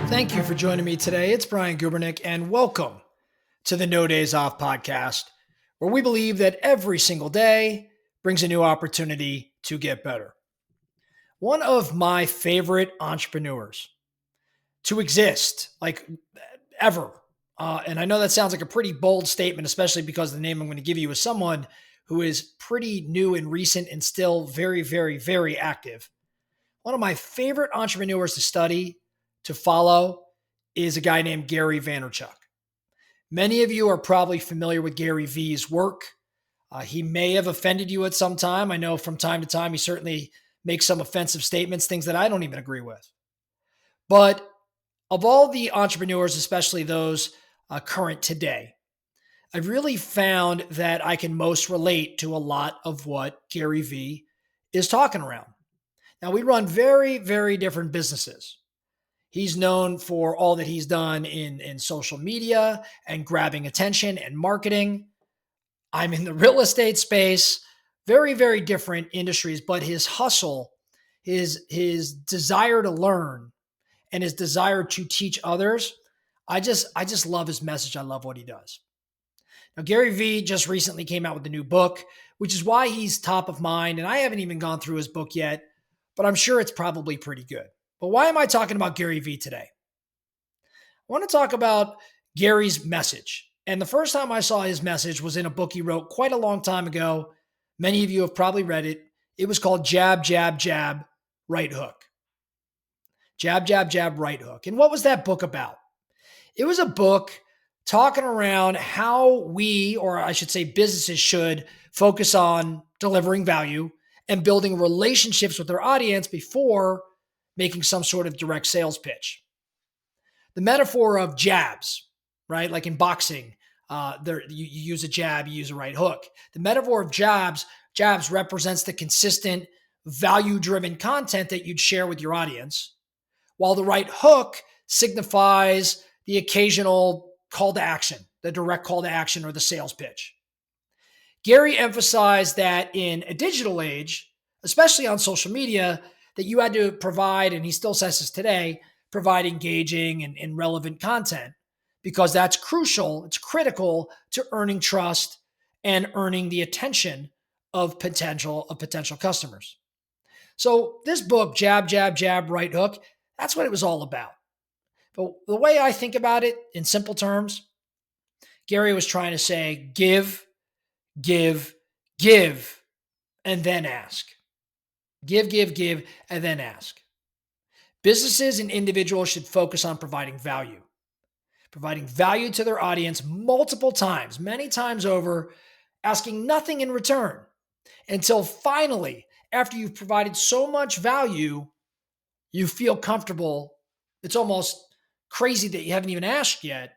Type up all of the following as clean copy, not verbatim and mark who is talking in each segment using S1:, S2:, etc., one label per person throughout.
S1: Thank you for joining me today. It's Brian Gubernick, and welcome to the No Days Off podcast, where we believe that every single day brings a new opportunity to get better. One of my favorite entrepreneurs to exist, like ever, and I know that sounds like a pretty bold statement, especially because the name I'm going to give you is someone who is pretty new and recent and still very, very, very active. One of my favorite entrepreneurs to study, to follow, is a guy named Gary Vaynerchuk. Many of you are probably familiar with Gary V's work. He may have offended you at some time. I know from time to time he certainly makes some offensive statements, things that I don't even agree with. But of all the entrepreneurs, especially those current today, I've really found that I can most relate to a lot of what Gary V is talking around. Now, we run very, very different businesses. He's known for all that he's done in social media and grabbing attention and marketing. I'm in the real estate space, very, very different industries, but his hustle, his desire to learn and his desire to teach others, I just love his message. I love what he does. Now, Gary Vee just recently came out with a new book, which is why he's top of mind. And I haven't even gone through his book yet, but I'm sure it's probably pretty good. But why am I talking about Gary Vee today? I want to talk about Gary's message. And the first time I saw his message was in a book he wrote quite a long time ago. Many of you have probably read it. It was called Jab, Jab, Jab, Right Hook. Jab, Jab, Jab, Right Hook. And what was that book about? It was a book talking around how we, or I should say businesses, should focus on delivering value and building relationships with their audience before making some sort of direct sales pitch. The metaphor of jabs, right? Like in boxing, you use a jab, you use a right hook. The metaphor of jabs represents the consistent, value-driven content that you'd share with your audience, while the right hook signifies the occasional call to action, the direct call to action or the sales pitch. Gary emphasized that in a digital age, especially on social media, that you had to provide, and he still says this today, provide engaging and relevant content, because that's crucial. It's critical to earning trust and earning the attention of potential customers. So this book, Jab, Jab, Jab, Right Hook, that's what it was all about. But the way I think about it in simple terms, Gary was trying to say, give, give, give, and then ask. Give, and then ask. Businesses and individuals should focus on providing value to their audience multiple times, many times over, asking nothing in return until finally, after you've provided so much value, you feel comfortable. It's almost crazy that you haven't even asked yet,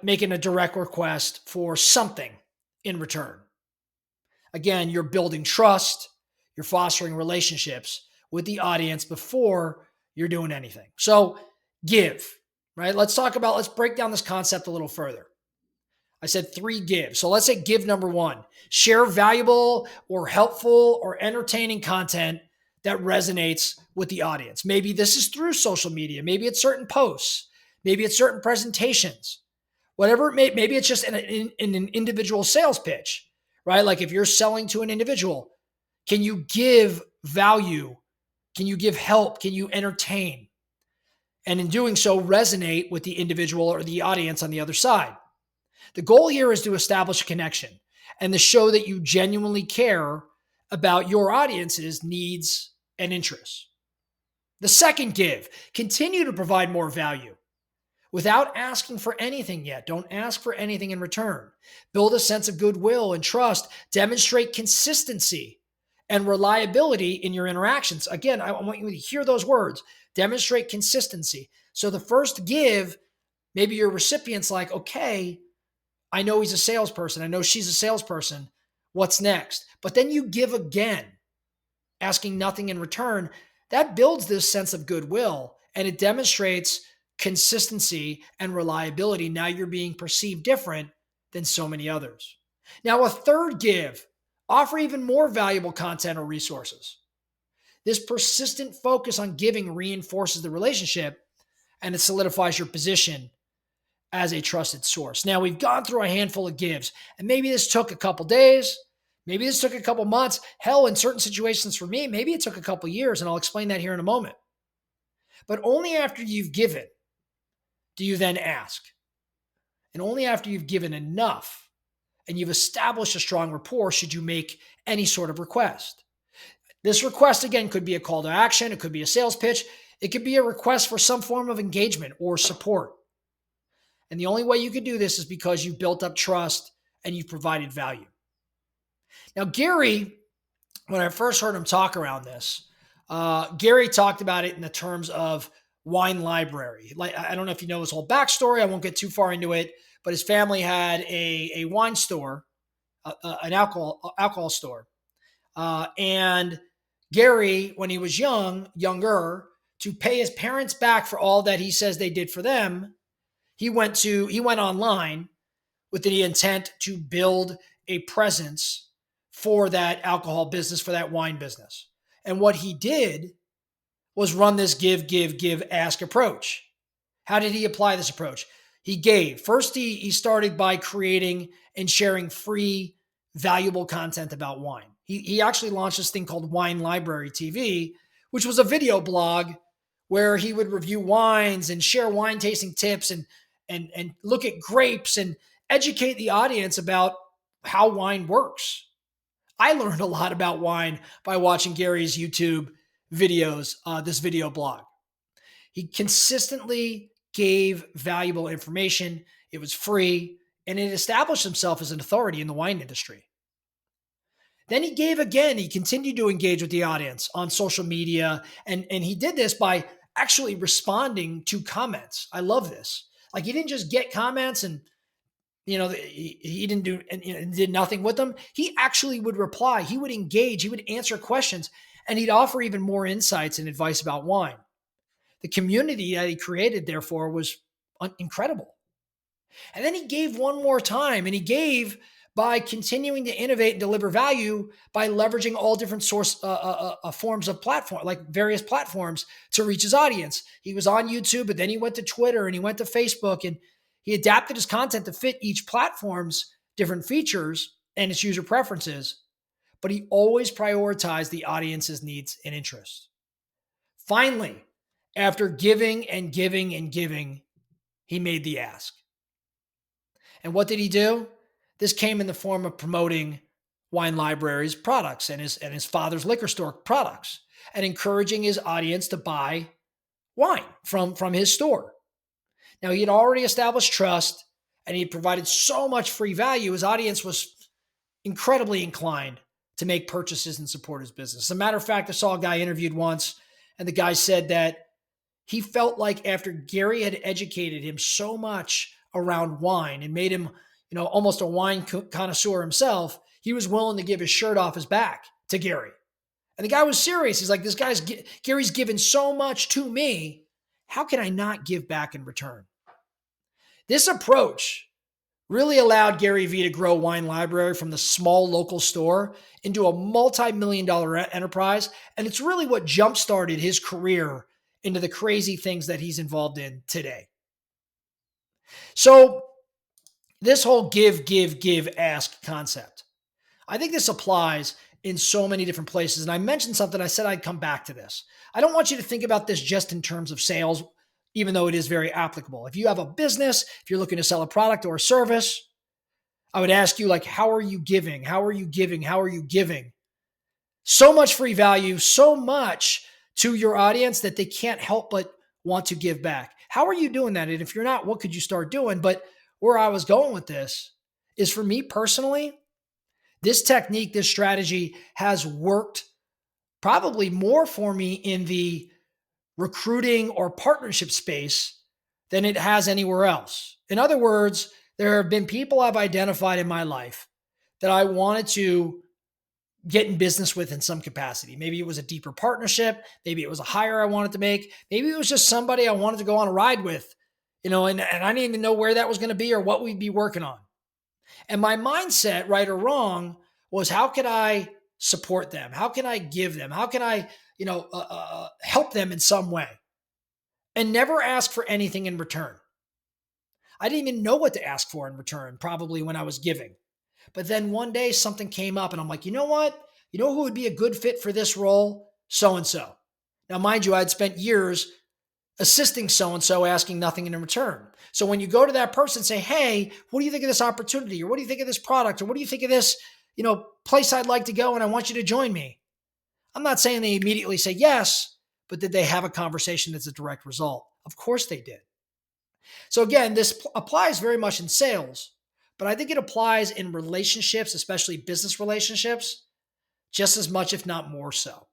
S1: making a direct request for something in return. Again, you're building trust. You're fostering relationships with the audience before you're doing anything. So give, right? Let's break down this concept a little further. I said 3 gives. So let's say give number 1, share valuable or helpful or entertaining content that resonates with the audience. Maybe this is through social media. Maybe it's certain posts. Maybe it's certain presentations. Whatever it may, maybe it's just in an individual sales pitch, right? Like if you're selling to an individual, can you give value? Can you give help? Can you entertain? And in doing so, resonate with the individual or the audience on the other side. The goal here is to establish a connection and to show that you genuinely care about your audience's needs and interests. The second give, continue to provide more value without asking for anything yet. Don't ask for anything in return. Build a sense of goodwill and trust. Demonstrate consistency and reliability in your interactions. Again, I want you to hear those words. Demonstrate consistency. So the first give, maybe your recipient's like, okay, I know he's a salesperson. I know she's a salesperson. What's next? But then you give again, asking nothing in return. That builds this sense of goodwill and it demonstrates consistency and reliability. Now you're being perceived different than so many others. Now, a third give, offer even more valuable content or resources. This persistent focus on giving reinforces the relationship and it solidifies your position as a trusted source. Now, we've gone through a handful of gives, and maybe this took a couple days, maybe this took a couple months. Hell, in certain situations for me, maybe it took a couple years, and I'll explain that here in a moment. But only after you've given do you then ask. And only after you've given enough and you've established a strong rapport should you make any sort of request. This request, again, could be a call to action. It could be a sales pitch. It could be a request for some form of engagement or support. And the only way you could do this is because you've built up trust and you've provided value. Now, Gary, when I first heard him talk around this, Gary talked about it in the terms of wine library. Like, I don't know if you know his whole backstory. I won't get too far into it, but his family had a wine store, an alcohol store. And Gary, when he was younger, to pay his parents back for all that he says they did for them, he went online with the intent to build a presence for that alcohol business, for that wine business. And what he did was run this give, ask approach. How did he apply this approach? He gave. First, he started by creating and sharing free, valuable content about wine. He actually launched this thing called Wine Library TV, which was a video blog where he would review wines and share wine tasting tips and look at grapes and educate the audience about how wine works. I learned a lot about wine by watching Gary's YouTube videos, this video blog. He consistently gave valuable information. It was free, and it established himself as an authority in the wine industry. Then he gave again. He continued to engage with the audience on social media, and he did this by actually responding to comments. I love this. Like, he didn't just get comments and he didn't do and did nothing with them. He actually would reply. He would engage. He would answer questions, and he'd offer even more insights and advice about wine. The community that he created, therefore, was incredible. And then he gave one more time, and he gave by continuing to innovate and deliver value by leveraging all different forms of platform, like various platforms, to reach his audience. He was on YouTube, but then he went to Twitter and he went to Facebook, and he adapted his content to fit each platform's different features and its user preferences, but he always prioritized the audience's needs and interests. Finally, after giving and giving and giving, he made the ask. And what did he do? This came in the form of promoting Wine Library's products and his father's liquor store products, and encouraging his audience to buy wine from his store. Now, he had already established trust, and he had provided so much free value, his audience was incredibly inclined to make purchases and support his business. As a matter of fact, I saw a guy interviewed once, and the guy said that he felt like after Gary had educated him so much around wine and made him, almost a wine connoisseur himself, he was willing to give his shirt off his back to Gary. And the guy was serious. He's like, Gary's given so much to me. How can I not give back in return? This approach really allowed Gary Vee to grow Wine Library from the small local store into a multi-million-dollar enterprise. And it's really what jump-started his career into the crazy things that he's involved in today. So this whole give, ask concept, I think this applies in so many different places. And I mentioned something, I said I'd come back to this. I don't want you to think about this just in terms of sales, even though it is very applicable. If you have a business, if you're looking to sell a product or a service, I would ask you, like, how are you giving? How are you giving? How are you giving? So much free value, so much to your audience that they can't help but want to give back. How are you doing that? And if you're not, what could you start doing? But where I was going with this is, for me personally, this technique, this strategy has worked probably more for me in the recruiting or partnership space than it has anywhere else. In other words, there have been people I've identified in my life that I wanted to get in business with in some capacity. Maybe it was a deeper partnership. Maybe it was a hire I wanted to make. Maybe it was just somebody I wanted to go on a ride with, and I didn't even know where that was going to be or what we'd be working on. And my mindset, right or wrong, was, how could I support them? How can I give them? How can I, help them in some way? And never ask for anything in return. I didn't even know what to ask for in return, probably when I was giving. But then one day something came up and I'm like, you know what? You know who would be a good fit for this role? So and so. Now, mind you, I'd spent years assisting so and so, asking nothing in return. So when you go to that person and say, hey, what do you think of this opportunity? Or what do you think of this product? Or what do you think of this, place I'd like to go and I want you to join me? I'm not saying they immediately say yes, but did they have a conversation that's a direct result? Of course they did. So again, this applies very much in sales, but I think it applies in relationships, especially business relationships, just as much, if not more so.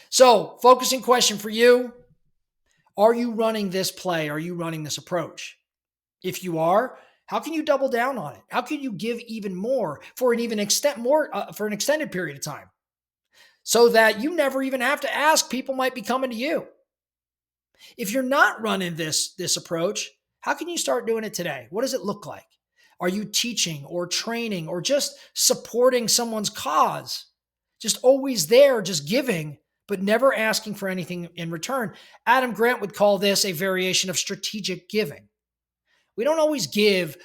S1: So, focusing question for you. Are you running this play? Are you running this approach? If you are, how can you double down on it? How can you give even more for an extended period of time, so that you never even have to ask? People might be coming to you. If you're not running this approach, how can you start doing it today? What does it look like? Are you teaching or training or just supporting someone's cause? Just always there, just giving, but never asking for anything in return. Adam Grant would call this a variation of strategic giving. We don't always give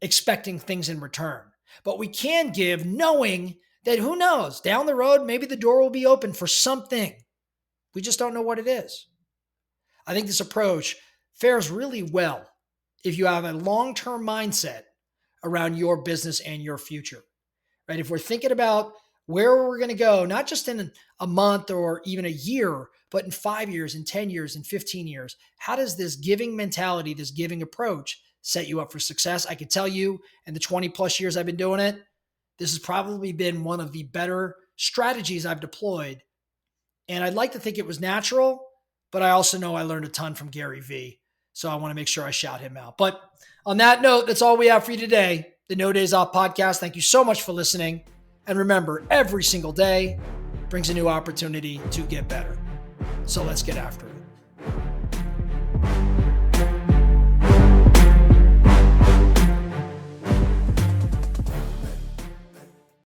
S1: expecting things in return, but we can give knowing that, who knows, down the road, maybe the door will be open for something. We just don't know what it is. I think this approach fares really well if you have a long-term mindset around your business and your future, right? If we're thinking about where we're going to go, not just in a month or even a year, but in 5 years, in 10 years, in 15 years, how does this giving mentality, this giving approach set you up for success? I can tell you, in the 20 plus years I've been doing it, this has probably been one of the better strategies I've deployed. And I'd like to think it was natural, but I also know I learned a ton from Gary Vee. So I want to make sure I shout him out. But on that note, that's all we have for you today. The No Days Off podcast. Thank you so much for listening. And remember, every single day brings a new opportunity to get better. So let's get after it.